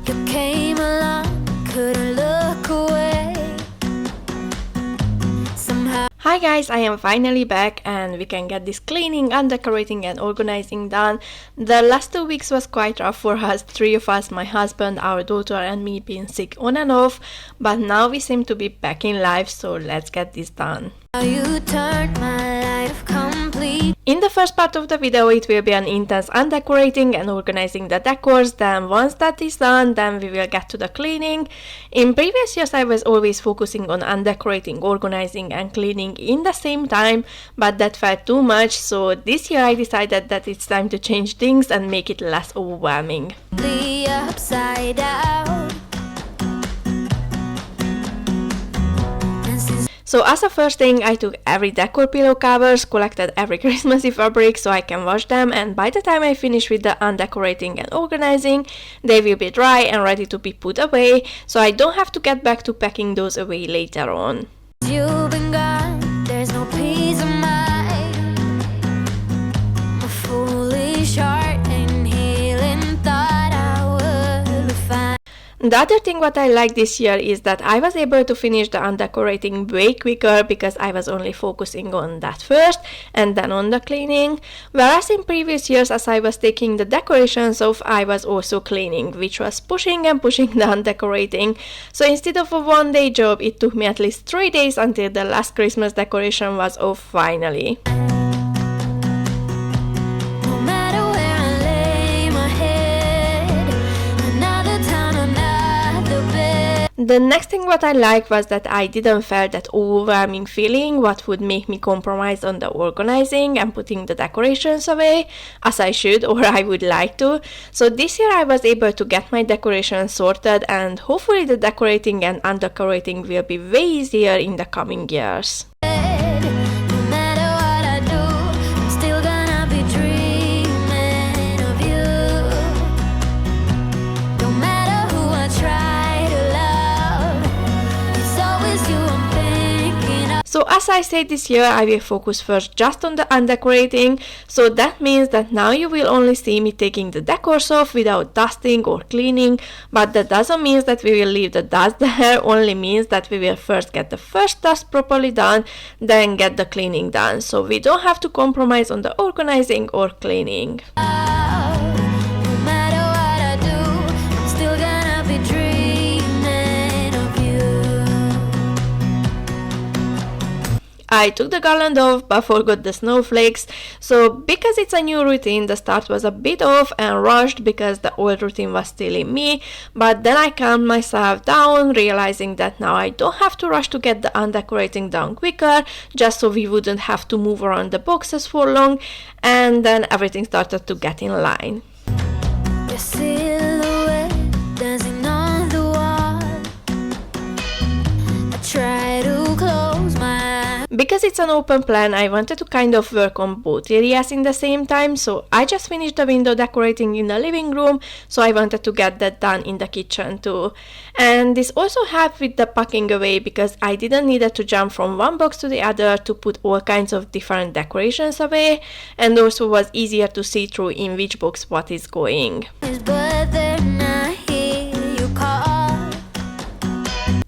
You came along, couldn't look away. Somehow. Hi guys, I am finally back and we can get this cleaning and decorating and organizing done. The last 2 weeks was quite rough for us, 3 of us, my husband, our daughter and me being sick on and off, but now we seem to be back in life, so let's get this done. You turned my life complete. In the first part of the video it will be an intense undecorating and organizing the decors, then once that is done, then we will get to the cleaning. In previous years I was always focusing on undecorating, organizing and cleaning in the same time, but that felt too much, so this year I decided that it's time to change things and make it less overwhelming. The upside down. So as a first thing, I took every decor pillow covers, collected every Christmassy fabric so I can wash them, and by the time I finish with the undecorating and organizing, they will be dry and ready to be put away, so I don't have to get back to packing those away later on. You've been gone, there's no peace of mind. A foolish heart and healing thought I would be fine. The other thing what I like this year is that I was able to finish the undecorating way quicker because I was only focusing on that first and then on the cleaning. Whereas in previous years, as I was taking the decorations off, I was also cleaning, which was pushing and pushing the undecorating. So instead of a one-day job, it took me at least 3 days until the last Christmas decoration was off finally. The next thing what I liked was that I didn't feel that overwhelming feeling what would make me compromise on the organizing and putting the decorations away, as I should or I would like to. So this year I was able to get my decorations sorted, and hopefully the decorating and undecorating will be way easier in the coming years. So as I said, this year I will focus first just on the undecorating, so that means that now you will only see me taking the decors off without dusting or cleaning, but that doesn't mean that we will leave the dust there, only means that we will first get the first dust properly done, then get the cleaning done, so we don't have to compromise on the organizing or cleaning. I took the garland off but forgot the snowflakes, so because it's a new routine, the start was a bit off and rushed because the old routine was still in me, but then I calmed myself down, realizing that now I don't have to rush to get the undecorating done quicker, just so we wouldn't have to move around the boxes for long, and then everything started to get in line. Your silhouette dancing on the wall. I try to close my eyes. Because it's an open plan, I wanted to kind of work on both areas in the same time, so I just finished the window decorating in the living room, so I wanted to get that done in the kitchen too. And this also helped with the packing away because I didn't need to jump from one box to the other to put all kinds of different decorations away, and also was easier to see through in which box what is going. But then I hear you call.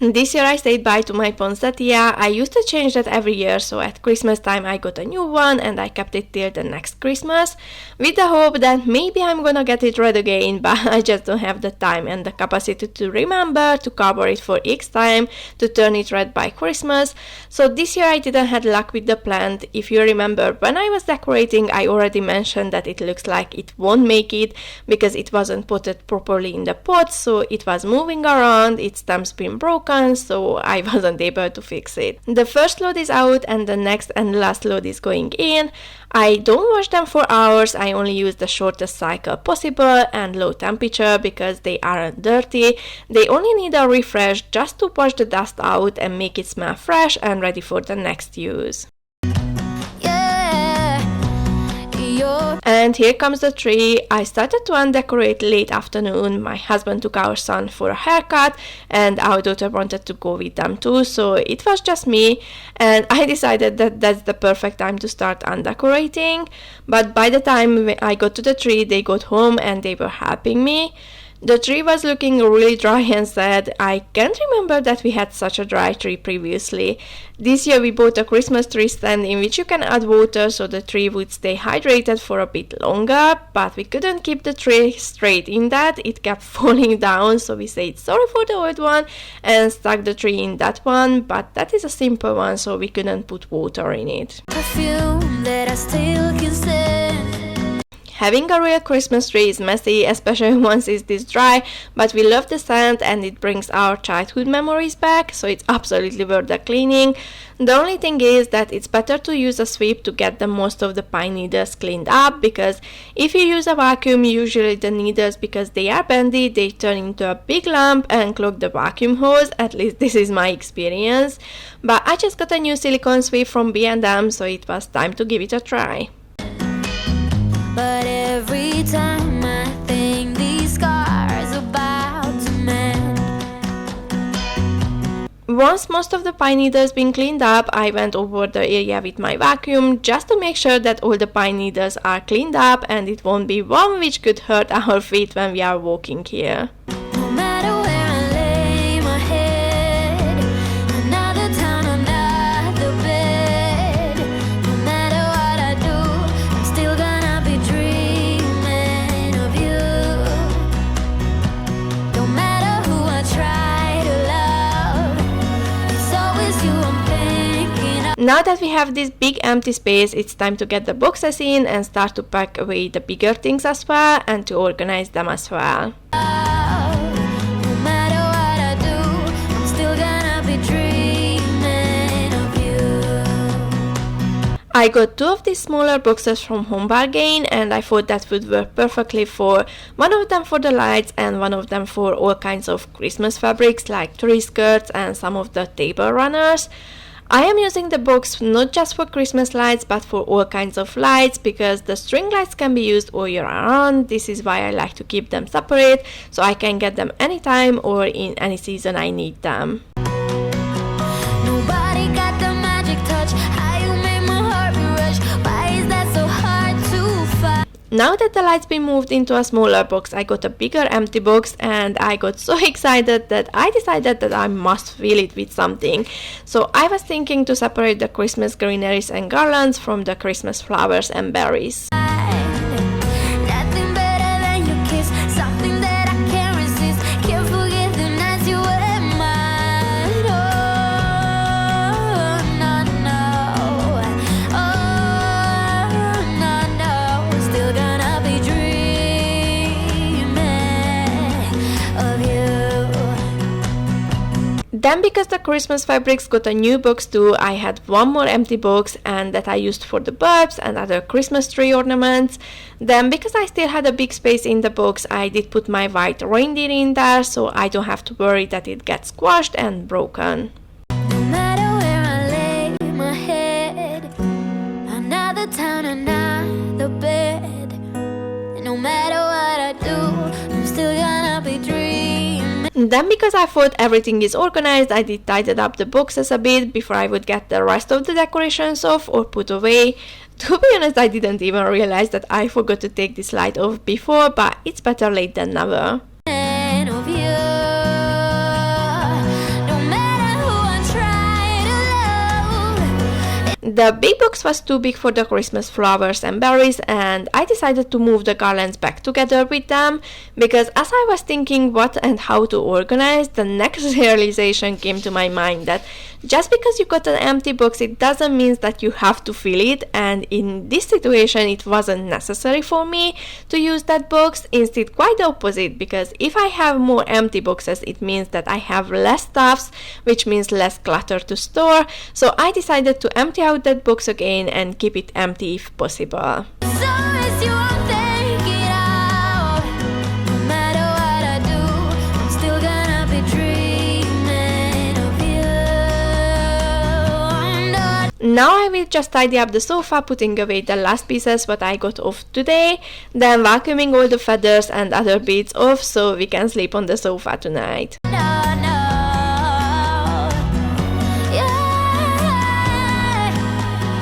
This year I said bye to my poinsettia. I used to change that every year, so at Christmas time I got a new one and I kept it till the next Christmas, with the hope that maybe I'm gonna get it red again, but I just don't have the time and the capacity to remember to cover it for X time to turn it red by Christmas. So this year I didn't have luck with the plant. If you remember, when I was decorating I already mentioned that it looks like it won't make it because it wasn't potted properly in the pot, so it was moving around, its stem's been broken, so I wasn't able to fix it. The first load is out and the next and last load is going in. I don't wash them for hours, I only use the shortest cycle possible and low temperature because they aren't dirty. They only need a refresh just to wash the dust out and make it smell fresh and ready for the next use. And here comes the tree. I started to undecorate late afternoon. My husband took our son for a haircut and our daughter wanted to go with them too, so it was just me, and I decided that that's the perfect time to start undecorating. But by the time I got to the tree, they got home and they were helping me. The tree was looking really dry and sad. I can't remember that we had such a dry tree previously. This year we bought a Christmas tree stand in which you can add water so the tree would stay hydrated for a bit longer, but we couldn't keep the tree straight in that. It kept falling down, so we said sorry for the old one and stuck the tree in that one, but that is a simple one, so we couldn't put water in it. Perfume that I still can stand. Having a real Christmas tree is messy, especially once it's this dry, but we love the scent and it brings our childhood memories back, so it's absolutely worth the cleaning. The only thing is that it's better to use a sweep to get the most of the pine needles cleaned up, because if you use a vacuum, usually the needles, because they are bendy, they turn into a big lump and clog the vacuum hose. At least this is my experience. But I just got a new silicone sweep from B&M, so it was time to give it a try. But every time I think these scars about to mend. Once most of the pine needles been cleaned up, I went over the area with my vacuum just to make sure that all the pine needles are cleaned up and it won't be one which could hurt our feet when we are walking here. No matter where I lay my head, another town, another bed. No matter what I do, I'm still gonna be dreaming of you. No matter who I try to love, it's always you I'm thinking of. Now that we have this big empty space, it's time to get the boxes in and start to pack away the bigger things as well and to organize them as well. No matter what I do, I'm still gonna be dreaming of you. I got two of these smaller boxes from Home Bargain and I thought that would work perfectly for one of them for the lights and one of them for all kinds of Christmas fabrics like tree skirts and some of the table runners. I am using the box not just for Christmas lights but for all kinds of lights, because the string lights can be used all year round. This is why I like to keep them separate so I can get them anytime or in any season I need them. Nobody got the magic touch. How you made my heart rush. Why is that so hard to find? Now that the lights been moved into a smaller box, I got a bigger empty box and I got so excited that I decided that I must fill it with something. So I was thinking to separate the Christmas greeneries and garlands from the Christmas flowers and berries. Nothing better than your kiss. Something that I can't resist. Can't forget the nights you were mine. Oh, no, no. Oh, no, no. Still gonna be dreaming of you. Then, because the Christmas fabrics got a new box too, I had one more empty box and that I used for the bulbs and other Christmas tree ornaments. Then, because I still had a big space in the box, I did put my white reindeer in there so I don't have to worry that it gets squashed and broken. No matter where I lay my head, another town, another bed. No matter what I do, I'm still gonna be dreaming. Then, because I thought everything is organized, I did tidy up the boxes a bit before I would get the rest of the decorations off or put away. To be honest, I didn't even realize that I forgot to take this light off before, but it's better late than never. Of you. No matter who I try to love. The big box was too big for the Christmas flowers and berries, and I decided to move the garlands back together with them, because as I was thinking what and how to organize, the next realization came to my mind that just because you got an empty box, it doesn't mean that you have to fill it, and in this situation it wasn't necessary for me to use that box. Instead, quite the opposite, because if I have more empty boxes, it means that I have less stuffs, which means less clutter to store. So I decided to empty out that box again and keep it empty if possible. It's always you I'm thinking of. No matter what I do, I'm still gonna be dreaming of you. I'm not. Now I will just tidy up the sofa, putting away the last pieces what I got off today, then vacuuming all the feathers and other bits off so we can sleep on the sofa tonight. No, no. Yeah,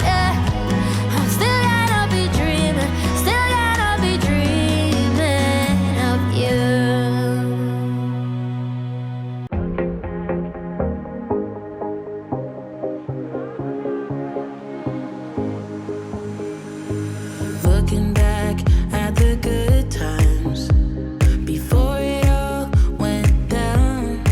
yeah. I'm still gonna be dreaming of you. looking back at the good times before it all went down.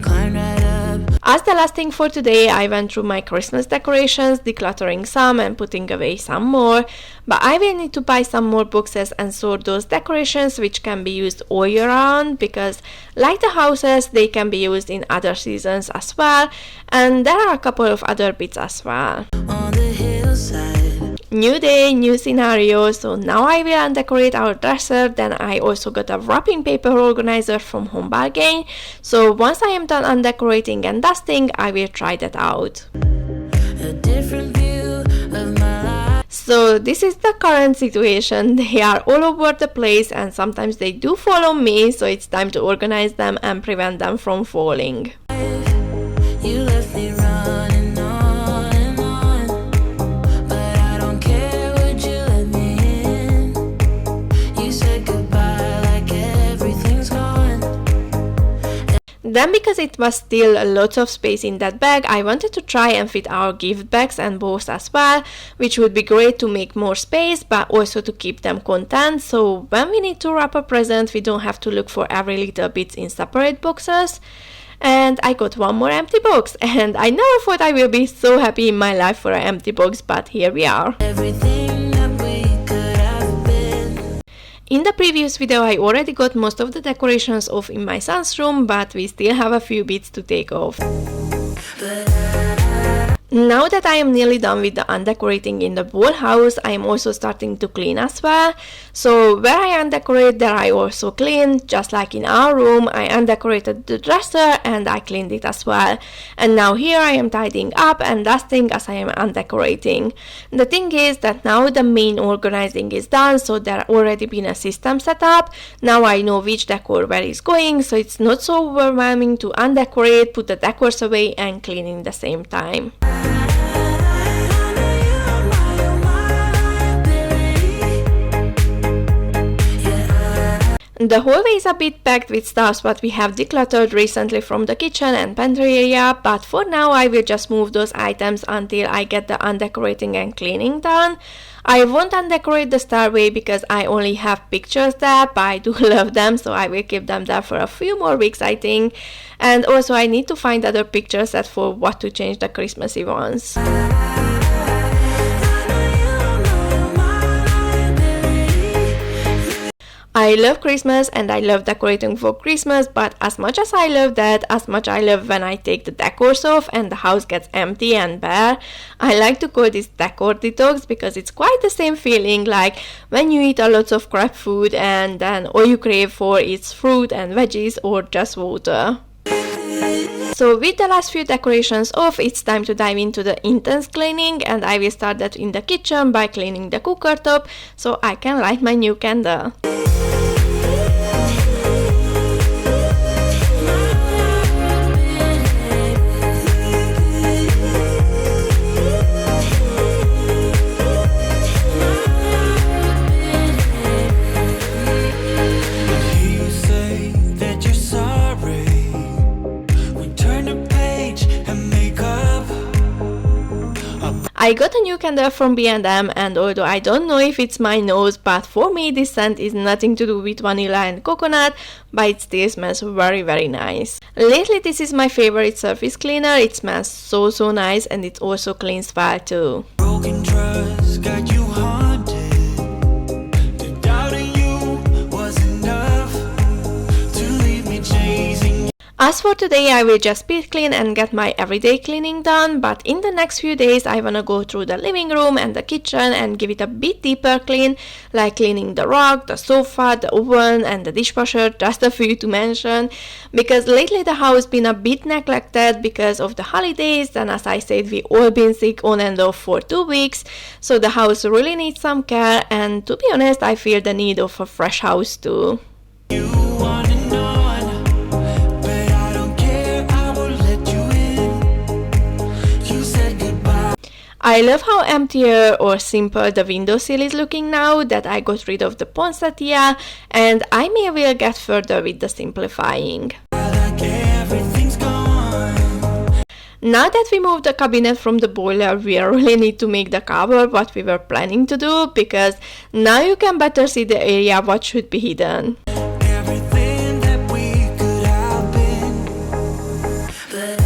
Climbed right up. As the last thing for today, I went through my Christmas decorations, decluttering some and putting away some more, but I will need to buy some more boxes and sort those decorations which can be used all year round, because like the houses, they can be used in other seasons as well, and there are a couple of other bits as well. On the hillside. New day, new scenario, so now I will undecorate our dresser. Then I also got a wrapping paper organizer from Home Bargain, so once I am done undecorating and dusting, I will try that out. A different view of my life. So this is the current situation. They are all over the place and sometimes they do follow me, so it's time to organize them and prevent them from falling. You left me running on and on, but I don't care, would you let me in? You said goodbye like everything's gone. Then, because it was still lots of space in that bag, I wanted to try and fit our gift bags and bows as well, which would be great to make more space but also to keep them content, so when we need to wrap a present we don't have to look for every little bit in separate boxes. And I got one more empty box, and I never thought I will be so happy in my life for an empty box, but here we are. Everything that we could have been. In the previous video I already got most of the decorations off in my son's room, but we still have a few bits to take off. Now that I am nearly done with the undecorating in the whole house, I am also starting to clean as well. So where I undecorate, there I also clean. Just like in our room, I undecorated the dresser and I cleaned it as well. And now here I am tidying up and dusting as I am undecorating. The thing is that now the main organizing is done, so there already been a system set up. Now I know which decor where is going, so it's not so overwhelming to undecorate, put the decors away and clean in the same time. The hallway is a bit packed with stuff what we have decluttered recently from the kitchen and pantry area, but for now I will just move those items until I get the undecorating and cleaning done. I won't undecorate the stairway because I only have pictures there, but I do love them, so I will keep them there for a few more weeks I think. And also I need to find other picture sets for what to change the Christmassy ones. I love Christmas and I love decorating for Christmas, but as much as I love that, as much I love when I take the decors off and the house gets empty and bare. I like to call this decor detox because it's quite the same feeling like when you eat a lot of crap food and then all you crave for is fruit and veggies or just water. So with the last few decorations off, it's time to dive into the intense cleaning, and I will start that in the kitchen by cleaning the cooker top so I can light my new candle. I got a new candle from B&M, and although I don't know if it's my nose, but for me this scent is nothing to do with vanilla and coconut, but it still smells very very nice. Lately this is my favorite surface cleaner. It smells so nice and it also cleans well too. Broken trust got you haunted. The doubt in you was enough to leave me chasing. As for today, I will just speed clean and get my everyday cleaning done, but in the next few days I wanna go through the living room and the kitchen and give it a bit deeper clean, like cleaning the rug, the sofa, the oven and the dishwasher, just a few to mention, because lately the house been a bit neglected because of the holidays, and as I said, we all been sick on and off for 2 weeks, so the house really needs some care, and to be honest, I feel the need of a fresh house too. You on and on, but I don't care, I will let you in. You said goodbye. I love how emptier or simple the windowsill is looking now that I got rid of the poinsettia, and I may will get further with the simplifying. Like everything's gone. Now that we moved the cabinet from the boiler, we really need to make the cover what we were planning to do, because now you can better see the area what should be hidden. Everything that we could have been, but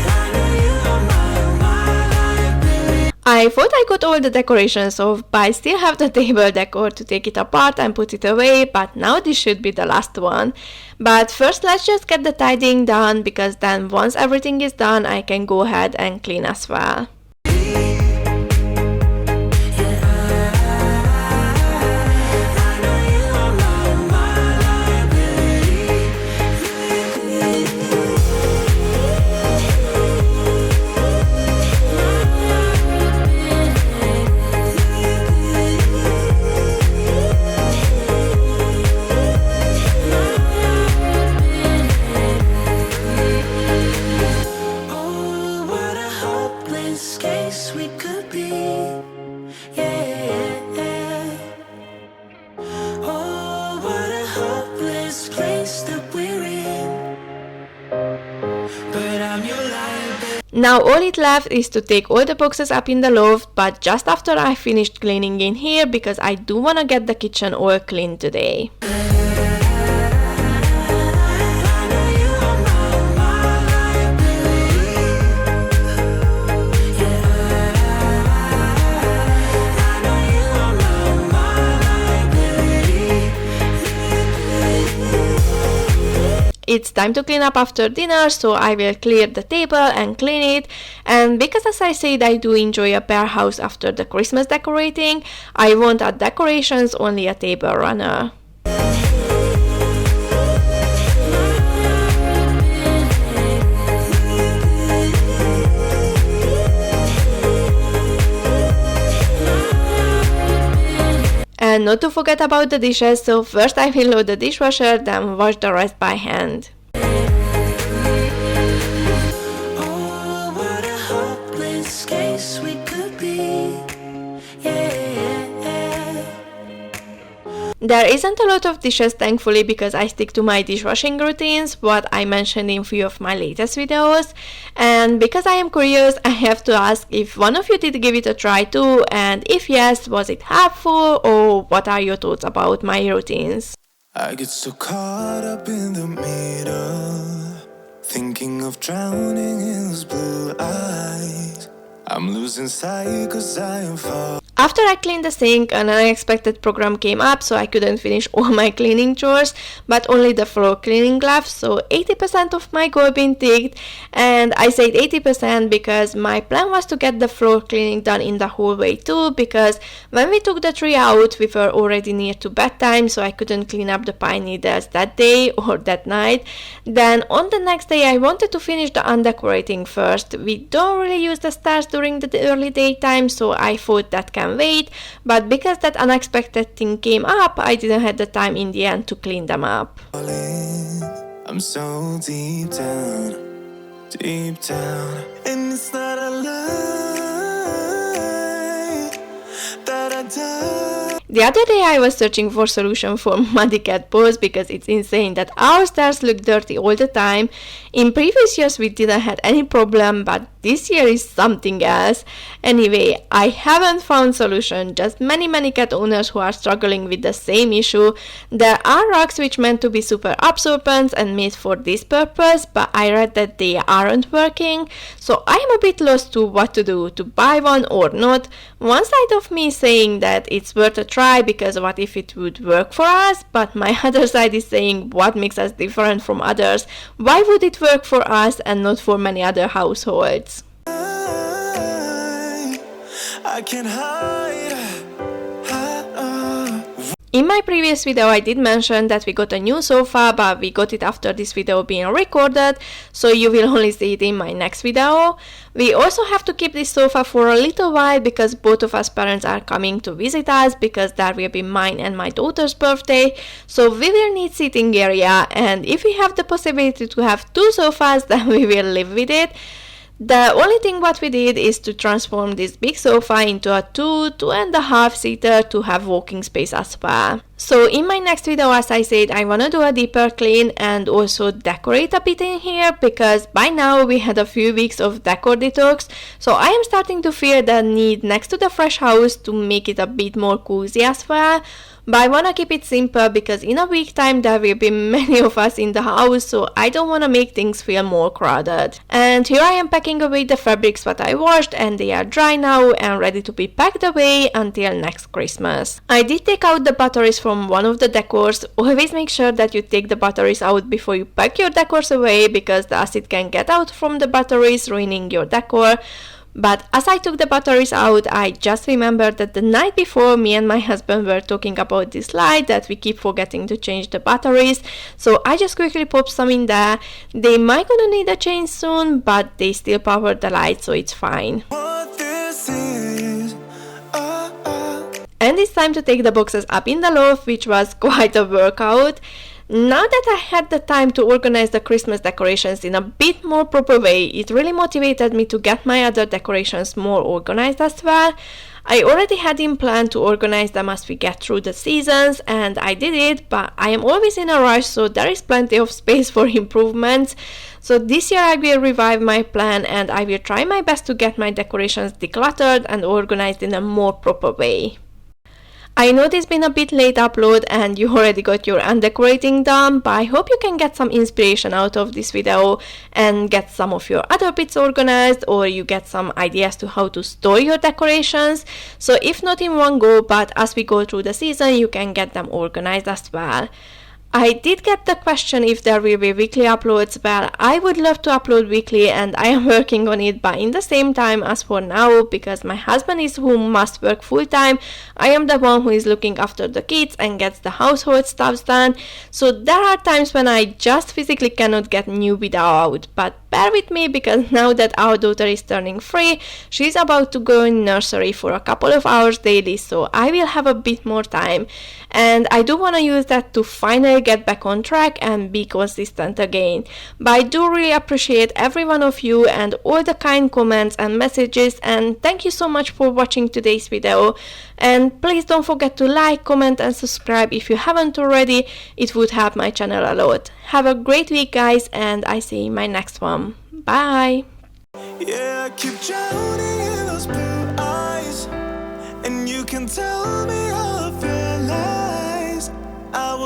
I know you are my liability. I thought I got all the decorations off, but I still have the table decor to take it apart and put it away, but now this should be the last one. But first let's just get the tidying done, because then once everything is done I can go ahead and clean as well. Oh, what a hopeless case we could be. Yeah. Oh, what a hopeless place that we're in. But I'm your liability. Now all it left is to take all the boxes up in the loft, but just after I finished cleaning in here, because I do want to get the kitchen all clean today. It's time to clean up after dinner, so I will clear the table and clean it. And because, as I said, I do enjoy a bare house after the Christmas decorating, I won't add decorations, only a table runner. And not to forget about the dishes, so first I will load the dishwasher, then wash the rest by hand. Oh, what a hopeless case we could be. Yeah. There isn't a lot of dishes, thankfully, because I stick to my dishwashing routines, what I mentioned in a few of my latest videos. And because I am curious, I have to ask if one of you did give it a try too, and if yes, was it helpful, or what are your thoughts about my routines? I get so caught up in the middle, thinking of drowning in those blue eyes. I'm losing sight 'cause I am falling. After I cleaned the sink, an unexpected program came up, so I couldn't finish all my cleaning chores, but only the floor cleaning left, so 80% of my goal been ticked. And I said 80% because my plan was to get the floor cleaning done in the hallway too, because when we took the tree out, we were already near to bedtime, so I couldn't clean up the pine needles that day or that night. Then on the next day, I wanted to finish the undecorating first. We don't really use the stairs during the early daytime, so I thought that can wait, but because that unexpected thing came up, I didn't have the time in the end to clean them up. I'm so deep down, and it's not a lie that I die. The other day I was searching for solution for muddy cat paws, because it's insane that our stairs look dirty all the time. In previous years we didn't have any problem, but this year is something else. Anyway, I haven't found solution, just many cat owners who are struggling with the same issue. There are rugs which meant to be super absorbent and made for this purpose, but I read that they aren't working, so I'm a bit lost to what to do, to buy one or not. One side of me is saying that it's worth a try, because what if it would work for us, but my other side is saying what makes us different from others, why would it work for us and not for many other households? I can't hide. In my previous video I did mention that we got a new sofa, but we got it after this video being recorded, so you will only see it in my next video. We also have to keep this sofa for a little while, because both of us parents are coming to visit us, because that will be mine and my daughter's birthday, so we will need seating area, and if we have the possibility to have two sofas, then we will live with it. The only thing what we did is to transform this big sofa into a 2.5 seater to have walking space as well. So in my next video, as I said, I wanna do a deeper clean and also decorate a bit in here, because by now we had a few weeks of decor detox, so I am starting to feel the need next to the fresh house to make it a bit more cozy as well. But I wanna keep it simple because in a week time there will be many of us in the house, so I don't wanna make things feel more crowded. And here I am packing away the fabrics that I washed, and they are dry now and ready to be packed away until next Christmas. I did take out the batteries from one of the decors. Always make sure that you take the batteries out before you pack your decors away, because the acid can get out from the batteries, ruining your decor. But as I took the batteries out, I just remembered that the night before, me and my husband were talking about this light that we keep forgetting to change the batteries, so I just quickly popped some in there. They might gonna need a change soon, but they still power the light, so it's fine. What this is, And it's time to take the boxes up in the loft, which was quite a workout. Now that I had the time to organize the Christmas decorations in a bit more proper way, it really motivated me to get my other decorations more organized as well. I already had in plan to organize them as we get through the seasons, and I did it, but I am always in a rush, so there is plenty of space for improvements. So this year I will revive my plan, and I will try my best to get my decorations decluttered and organized in a more proper way. I know this been a bit late upload and you already got your undecorating done, but I hope you can get some inspiration out of this video and get some of your other bits organized, or you get some ideas to how to store your decorations. So if not in one go, but as we go through the season, you can get them organized as well. I did get the question if there will be weekly uploads. Well, I would love to upload weekly and I am working on it, but in the same time, as for now, because my husband is who must work full time, I am the one who is looking after the kids and gets the household stuff done. So there are times when I just physically cannot get new video out, but bear with me because now that our daughter is turning 3, she's about to go in nursery for a couple of hours daily, so I will have a bit more time. And I do want to use that to finally get back on track and be consistent again. But I do really appreciate every one of you and all the kind comments and messages, and thank you so much for watching today's video. And please don't forget to like, comment and subscribe if you haven't already. It would help my channel a lot. Have a great week guys, and I see you in my next one. Bye! yeah, I keep drowning in those blue eyes, and you can tell me all of your lies. I will